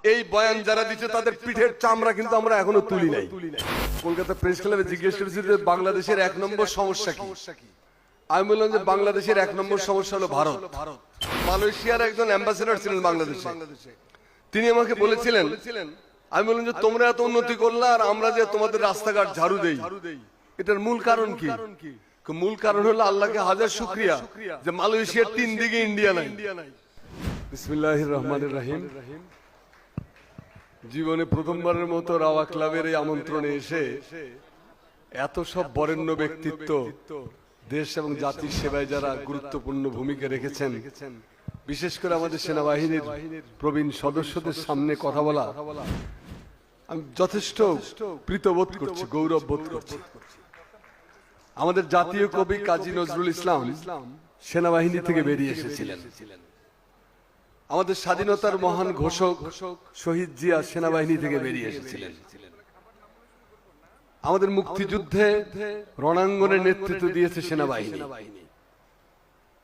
এই বয়ান যারা দিচ্ছে তাদের পিঠের চামড়া কিন্তু আমরা এখনো তুলি নাই। কলকাতা প্রেস ক্লাবে জিজ্ঞেস করেছি যে বাংলাদেশের 1 নম্বর সমস্যা কি। আমি বললাম যে বাংলাদেশের 1 নম্বর সমস্যা হলো ভারত। মালয়েশিয়ার একজন অ্যাম্বাসেডর ছিলেন বাংলাদেশে, তিনি আমাকে বলেছিলেন, আমি বললাম যে তোমরা এত উন্নতি করলে আর আমরা যে তোমাদের রাস্তাঘাট ঝাড়ু দেই, এটার মূল কারণ কি? মূল কারণ হলো আল্লাহকে হাজার শুকরিয়া যে মালয়েশিয়ার 3 দিকে ইন্ডিয়া নাই। বিসমিল্লাহির রহমানির রহিম। জীবনে প্রথমবারের মতো রাওয়া ক্লাবের এই আমন্ত্রণে এসে এত সব বরেণ্য ব্যক্তিত্ব, দেশ এবং জাতির সেবায় যারা গুরুত্বপূর্ণ ভূমিকা রেখেছেন, বিশেষ করে আমাদের সেনাবাহিনীর প্রবীণ সদস্যদের সামনে কথা বলা আমি যথেষ্ট প্রীতবোধ করছি, গৌরব বোধ করছি। আমাদের জাতীয় কবি কাজী নজরুল ইসলাম সেনাবাহিনী থেকে বেরিয়ে এসেছিলেন। আমাদের স্বাধীনতার মহান ঘোষক শহীদ জিয়া সেনাবাহিনী থেকে বেরিয়ে এসেছিলেন। আমাদের মুক্তিযুদ্ধে রণাঙ্গনে নেতৃত্ব দিয়েছে সেনাবাহিনী।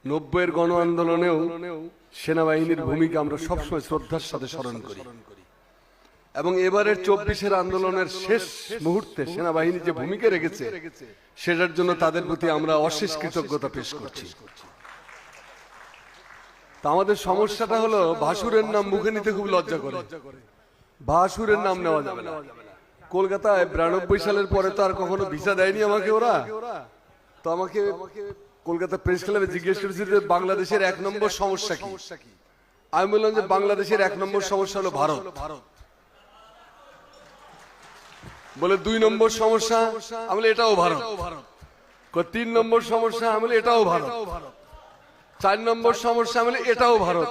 90-এর গণ আন্দোলনেও সেনাবাহিনীর ভূমিকা আমরা সবসময় শ্রদ্ধার সাথে স্মরণ করি, এবং এবারের 24-এর আন্দোলনের শেষ মুহূর্তে সেনাবাহিনী যে ভূমিকা রেখেছে সেটার জন্য তাদের প্রতি আমরা অশেষ কৃতজ্ঞতা পেশ করছি। আমাদের সমস্যাটা হলো ভাসুরের নাম মুখে নিতে খুব লজ্জা করে। ভাসুরের নাম নেওয়া যাবে না। কলকাতায় 92 সালের পরে তো আর কখনো ভিসা দেয়নি আমাকে ওরা। তো আমাকে কলকাতা প্রেস ক্লাবে জিজ্ঞেস করেছে যে বাংলাদেশের 1 নম্বর সমস্যা কি। আমি বললাম যে বাংলাদেশের 1 নম্বর সমস্যা হলো ভারত। বলে 2 নম্বর সমস্যা, আমি বলি এটাও ভারত। 3 নম্বর সমস্যা, আমি বলি এটাও ভারত। 4 নম্বর সমস্যা, আমি বলি এটাও ভারত।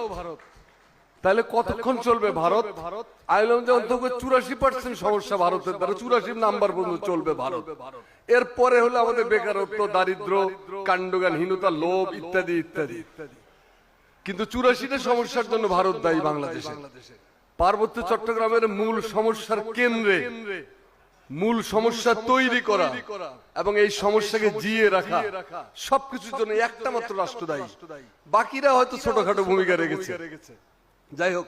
তাহলে কতক্ষণ চলবে ভারত? আইলাম যে অন্তত 84% সমস্যা ভারতের দ্বারা, 84 নাম্বার পর্যন্ত চলবে ভারত। এরপরে হলো আমাদের বেকারত্ব, দারিদ্র, কাণ্ডজ্ঞানহীনতা, লোভ ইত্যাদি ইত্যাদি। কিন্তু 84টা সমস্যার জন্য ভারত দায়ী বাংলাদেশে। পার্বত্য চট্টগ্রামের মূল সমস্যার কেন্দ্রে মূল সমস্যা তৈরি করা এবং এই সমস্যাকে জিয়ে রাখা, সবকিছুর জন্য একটা মাত্র রাষ্ট্র দায়ী। বাকিরা হয়তো ছোটখাটো ভূমিকা রেখেছে। যাই হোক,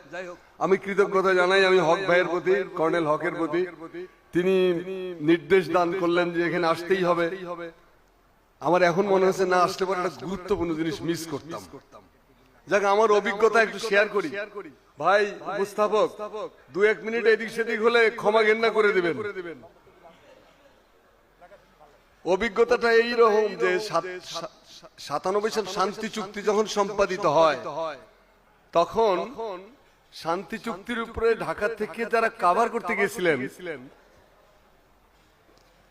আমি কৃতজ্ঞতা জানাই আমি হক ভাইয়ের প্রতি, কর্নেল হকের প্রতি। তিনি নির্দেশ দান করলেন যে এখানে আসতেই হবে। আমার এখন মনে হচ্ছে না আসতে পারে একটা গুরুত্বপূর্ণ জিনিস মিস করতাম। যাক, আমার অভিজ্ঞতা একটু শেয়ার করি। ভাই উপস্থাপক, 2-1 মিনিট এদিক সেদিক হলে ক্ষমা ঘেন্না করে দিবেন। অভিজ্ঞতাটা এইরকম যে 97 সাল শান্তি চুক্তি যখন সম্পাদিত হয়, তখন শান্তি চুক্তির উপরে ঢাকা থেকে যারা কভার করতে গেছিলেন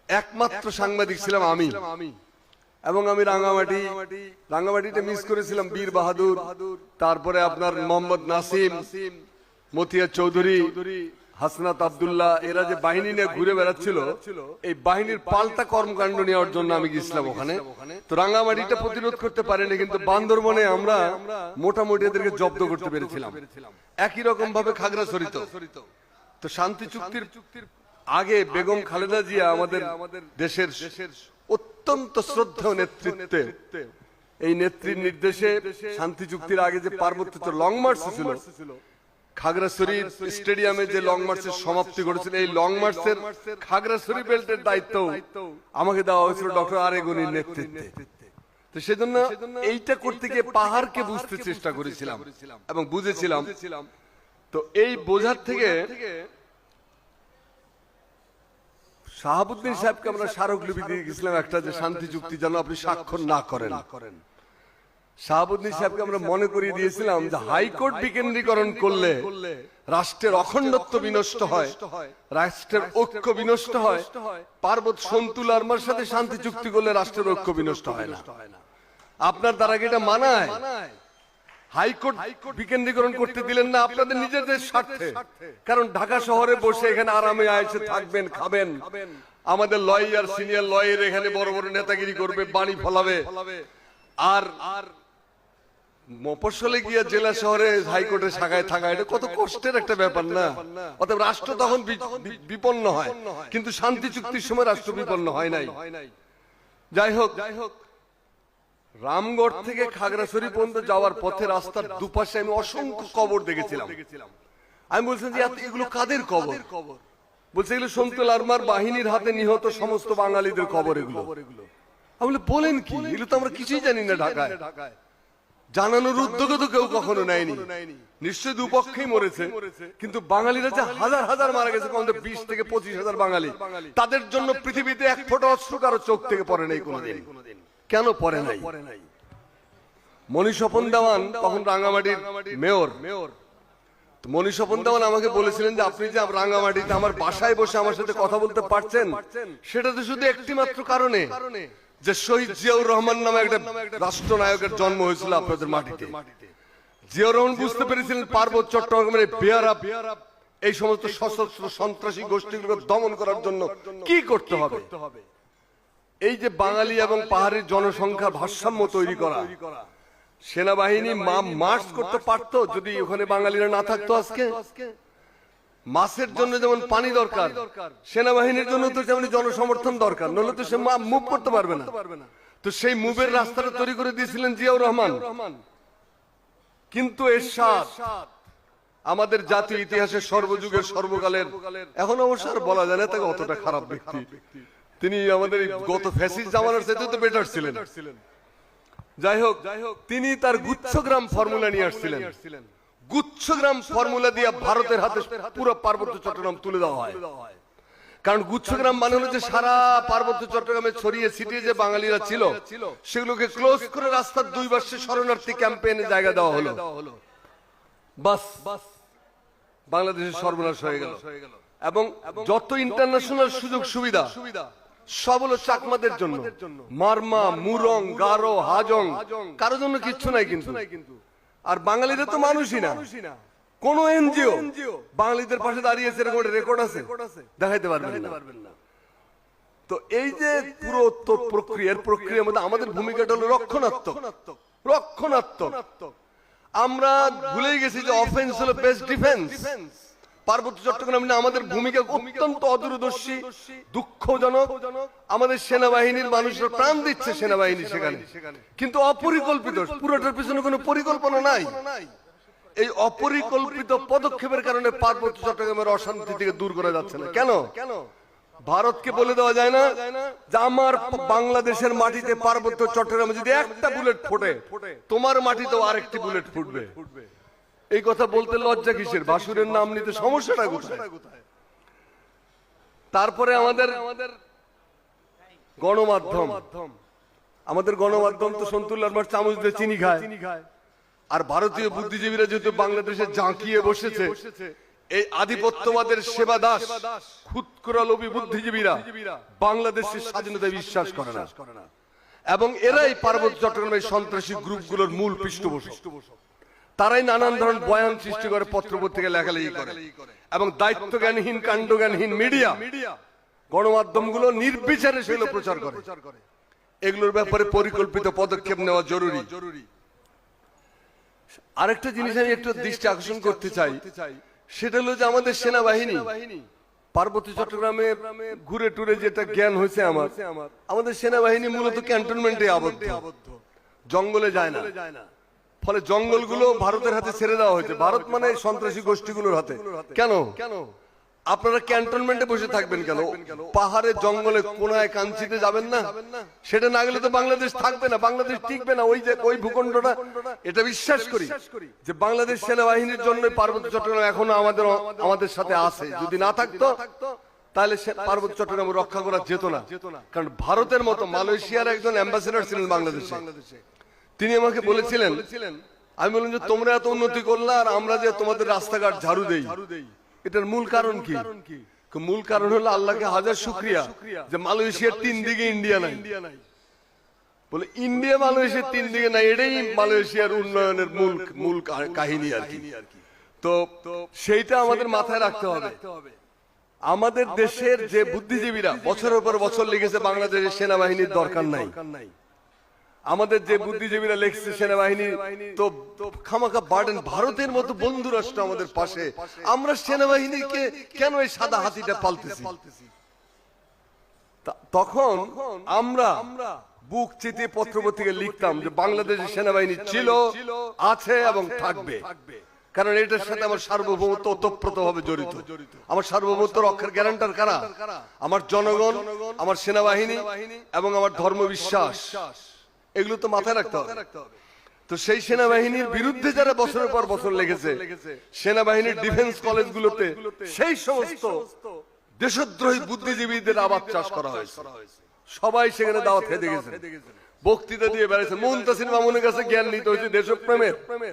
একমাত্র সাংবাদিক ছিলাম আমি। এবং আমি রাঙ্গামাটিতে মিস করেছিলাম বীর বাহাদুর, তারপরে আপনার মোহাম্মদ নাসিম, মতিয়া চৌধুরী, হাসনাত আব্দুল্লাহ, এরা যে বাহিনী নিয়ে ঘুরে বেড়াচ্ছিল, এই বাহিনীর পাল্টা কর্মকাণ্ড নেওয়ার জন্য আমি গেছিলাম ওখানে। তো রাঙ্গামাটিটা প্রতিরোধ করতে পারিনি, কিন্তু বান্দরবনে আমরা মোটামুটি এদেরকে জব্দ করতে পেরেছিলাম। একই রকম ভাবে খাগড়াছড়িতে। তো শান্তি চুক্তির আগে বেগম খালেদা জিয়া আমাদের দেশের অত্যন্ত শ্রদ্ধেয় নেতৃত্বে, এই নেত্রীর নির্দেশে শান্তি চুক্তির আগে যে পার্বত্য লং মার্চ ছিল, খাগড়াছড়ি স্টেডিয়ামে যে লং মার্চের সমাপ্তি ঘটেছিল, এই লং মার্চের খাগড়াছড়ি বেল্টের দায়িত্ব আমাকে দেওয়া হয়েছিল ডক্টর আরেগনির নেতৃত্বে। তো সেজন্য এইটা করতে গিয়ে পাহাড়কে বুঝতে চেষ্টা করেছিলাম এবং বুঝেছিলাম। তো এই বোঝার থেকে শাহাবুদ্দিন সাহেবকে আমরা স্মারকলিপি দিয়ে গেছিলাম একটা, যে শান্তি চুক্তি যেন আপনি স্বাক্ষর না করেন। শাহাবুদ্দিন সাহেবকে আমরা মনে করিয়ে দিয়েছিলাম যে হাইকোর্ট বিকেন্দ্রীকরণ করলে রাষ্ট্রের অখণ্ডত্ব বিনষ্ট হয়, রাষ্ট্রের ঐক্য বিনষ্ট হয়। পার্বত্য সন্তুল আর্মার সাথে শান্তি চুক্তি করলে রাষ্ট্রের ঐক্য বিনষ্ট হয় না। আপনার দ্বারা কি এটা মানায়? হাইকোর্ট বিকেন্দ্রীকরণ করতে দিলেন না আপনাদের নিজেদের স্বার্থে। কারণ ঢাকা শহরে বসে এখানে আরামে আয়েসে থাকবেন, খাবেন। আমাদের লয়ার, সিনিয়র লয়ার এখানে বড় বড় নেতাগিরি করবে, বাণী ফলাবে। আর মফস্বলে গিয়ে জেলা শহরে হাইকোর্টের শাখায় থাকা, এটা কত কষ্টের একটা ব্যাপার না? অতএব রাষ্ট্র তখন বিপন্ন হয়, কিন্তু শান্তি চুক্তির সময় রাষ্ট্র বিপন্ন হয় নাই। যাই হোক, রামগড় থেকে খাগড়াছড়ি পর্যন্ত যাওয়ার পথে রাস্তার দুপাশে আমি অসংখ্য কবর দেখেছিলাম। আমি বলছেন যে এগুলো কাদের কবর? বলছে এগুলো সন্তু লারমার বাহিনীর হাতে নিহত সমস্ত বাঙালিদের কবর এগুলো। আমি বলি বলেন কি, এগুলো তো আমরা কিছুই জানি না ঢাকায়। জানানোর উদ্যোগও তো কেউ কখনো নেয়নি। নিশ্চয়ই দুপক্ষেই মরেছে, কিন্তু বাঙালিরা যে হাজার হাজার মারা গেছে, কম 20 থেকে 25,000 বাঙালি, তাদের জন্য পৃথিবীতে এক ফোঁটা অশ্রু কারো চোখ থেকে পড়ে নাই কোনোদিন। কেন পড়ে নাই? মনীষপন দেওয়ান তখন রাঙ্গামাটির মেয়র। মনীষপন দেওয়ান আমাকে বলেছিলেন যে আপনি যে রাঙ্গামাটিতে আমার বাসায় বসে আমার সাথে কথা বলতে পারছেন, সেটা তো শুধু একটি মাত্র কারণে, যে শহীদ জিয়াউর রহমান নামে একটা রাষ্ট্রনায়কের জন্ম হয়েছিল আপনাদের মাটিতে। জিয়াউর রহমান বুঝতে পেরেছিলেন পার্বত্য চট্টগ্রামের বেয়ারা এই সমস্ত সশস্ত্র সন্ত্রাসী গোষ্ঠীগুলোকে দমন করার জন্য কি করতে হবে। এই যে বাঙালি এবং পাহাড়ের জনসংখ্যার ভারসাম্য তৈরি করা, সেনাবাহিনী মার্চ করতে পারতো যদি ওখানে বাঙালিরা না থাকতো। আজকে মাছের জন্য যেমন পানি দরকার, সেনাবাহিনীর জন্য তো তেমনি জনসমর্থন দরকার, নইলে তো সে মুভ করতে পারবে না। তো সেই মুভের রাস্তাটা তৈরি করে দিয়েছিলেন জিয়াউর রহমান। কিন্তু এরশাদ আমাদের জাতীয় ইতিহাসের সর্বযুগের সর্বকালের, এখন অবশ্য আর বলা যায় না তাকে অতটা খারাপ ব্যক্তি, তিনি আমাদের গত ফ্যাসিস্ট জামানার চাইতে তো বেটার ছিলেন। যাই হোক, তিনি তার গুচ্ছগ্রাম ফর্মুলা নিয়ে আসছিলেন। গুচ্ছগ্রাম ফর্মুলা দিয়ে ভারতের হাতে পুরো পার্বত্য চট্টগ্রাম তুলে দেওয়া হয়। কারণ গুচ্ছগ্রাম মানে হলো যে সারা পার্বত্য চট্টগ্রামে ছড়িয়ে ছিটিয়ে যে বাঙালিরা ছিল, সেগুলোকে ক্লোজ করে রাস্তার দুই পাশে শরণার্থী ক্যাম্পেইনে জায়গা দেওয়া হলো। বাস বাংলাদেশের সর্বনাশ হয়ে গেল। এবং যত ইন্টারন্যাশনাল সুযোগ সুবিধা সব হলো চাকমাদের জন্য। মারমা, মুরং, গারো, হাজং, কারোর জন্য কিচ্ছু নাই কিন্তু। আর বাঙালিরা তো মানুষই না। কোন এনজিও বাঙালিদের পাশে দাঁড়িয়েছে এরকম রেকর্ড আছে? দেখাইতে পারবেন না। তো এই যে পুরো প্রক্রিয়ার মধ্যে আমাদের ভূমিকাটা হলো রক্ষণাত্মক। আমরা ভুলেই গেছি যে অফেন্স হলো বেস্ট ডিফেন্স। পার্বত্য চট্টগ্রাম নিয়ে আমাদের ভূমিকা অত্যন্ত অদূরদর্শী, দুঃখজনক। আমাদের সেনাবাহিনীর মানুষরা প্রাণ দিচ্ছে সেনাবাহিনী সেখানে, কিন্তু অপরিকল্পিত, পুরোটার পিছনে কোনো পরিকল্পনা নাই। এই অপরিকল্পিত পদক্ষেপের কারণে পার্বত্য চট্টগ্রামের অশান্তি থেকে দূর করা যাচ্ছে না। কেন? ভারতকে বলে দেওয়া যায় না যে আমার বাংলাদেশের মাটিতে পার্বত্য চট্টগ্রামে যদি একটা বুলেট ফোটে, তোমার মাটিতেও আরেকটি বুলেট ফুটবে। এই কথা বলতে লজ্জা কিসের? ভাসুরের নাম নিতে সমস্যাটা কোথায়? তারপরে আমাদের গণমাধ্যম তো সন্তুল্লার মার চামচ দিয়ে চিনি খায়। আর ভারতীয় বুদ্ধিজীবীরা যেহেতু বাংলাদেশে জাঁকিয়ে বসেছে, এই আধিপত্যবাদের সেবা দাস খুদকুরা লোভী বুদ্ধিজীবীরা বাংলাদেশের স্বাধীনতায় বিশ্বাস করে না। এবং এরাই পার্বত্য চট্টগ্রামের সন্ত্রাসী গ্রুপগুলোর মূল পৃষ্ঠপোষক। তারাই নানান ধরনের বয়ান সৃষ্টি করে, পত্রপত্রিকা লেখালেখি করে, এবং দায়িত্বজ্ঞানহীন কাণ্ডজ্ঞানহীন মিডিয়া গণমাধ্যমগুলো নির্বিচারে সেগুলো প্রচার করে। এগুলোর ব্যাপারে পরিকল্পিত পদক্ষেপ নেওয়া জরুরি। আরেকটা জিনিস আমি একটু দৃষ্টি আকর্ষণ করতে চাই, সেটা হলো যে আমাদের সেনাবাহিনী পার্বত্য চট্টগ্রামে ঘুরে টুরে যেটা জ্ঞান হয়েছে আমাদের সেনাবাহিনী মূলত ক্যান্টনমেন্টে আবদ্ধ, জঙ্গলে যায় না। ফলে জঙ্গলগুলো ভারতের হাতে ছেড়ে দেওয়া হয়েছে। ভারত মানে সন্ত্রাসী গোষ্ঠীগুলোর হাতে। কেন আপনারা ক্যান্টনমেন্টে বসে থাকবেন? কেন পাহাড়ে জঙ্গলে কোনায় কাঞ্চিতে যাবেন না? সেটা না গেলে তো বাংলাদেশ থাকবে না, বাংলাদেশ টিকবে না। ওই ভূখণ্ডটা, এটা বিশ্বাস করি যে বাংলাদেশ সেনাবাহিনীর জন্য পার্বত্য চট্টগ্রাম এখনো আমাদের সাথে আছে। যদি না থাকতো তাহলে পার্বত্য চট্টগ্রাম রক্ষা করা যেত না। কারণ ভারতের মতো মালয়েশিয়ার একজন অ্যাম্বাসেডর ছিলেন বাংলাদেশে। তিনি আমাকে বলেছিলেন, আমি বললাম যে তোমরা এত উন্নতি করলে আর আমরা যে তোমাদের রাস্তাঘাট ঝাড়ু দেই, এটার মূল কারণ কি? মূল কারণ হলো আল্লাহকে হাজার শুকরিয়া যে মালয়েশিয়ার 3 দিকে ইন্ডিয়া নাই। বলে ইন্ডিয়া মালয়েশিয়ার 3 দিকে নাই, এটাই মালয়েশিয়ার উন্নয়নের মূল কাহিনী আর কি। তো সেইটা আমাদের মাথায় রাখতে হবে। আমাদের দেশের যে বুদ্ধিজীবীরা বছরের পর বছর লিখেছে বাংলাদেশের সেনাবাহিনীর দরকার নাই, আমাদের যে বুদ্ধিজীবীরা লিখছে সেনাবাহিনী তো খামাখা বার্ডেন, ভারতের মতো বন্ধু রাষ্ট্র আমাদের পাশে, আমরা সেনাবাহিনীকে কেন এই সাদা হাতিটা পালতেছি? তখন আমরা বুক চিতিয়ে পত্রপত্রিকায় লিখতাম যে বাংলাদেশের সেনাবাহিনী ছিল, আছে এবং থাকবে। কারণ এটার সাথে আমার সার্বভৌমত্ব ওতপ্রোতভাবে জড়িত। আমার সার্বভৌমত্ব রক্ষার গ্যারান্টার কারা? আমার জনগণ, আমার সেনাবাহিনী এবং আমার ধর্ম বিশ্বাস। এগুলো তো মাথায় রাখতে হবে। তো সেই সেনাবাহিনীর বিরুদ্ধে যারা বছরের পর বছর লেগেছে, সেনাবাহিনীর ডিফেন্স কলেজগুলোতে সেই সমস্ত দেশদ্রোহী বুদ্ধিজীবীদের আবাদ চাষ করা হয়েছে। সবাই সেখানে দাওয়াত খেতে গেছে, বক্তৃতা দিয়ে বেড়েছে। মুনতাসির মামুনের কাছে জ্ঞান নিতে হয়েছে দেশপ্রেমের।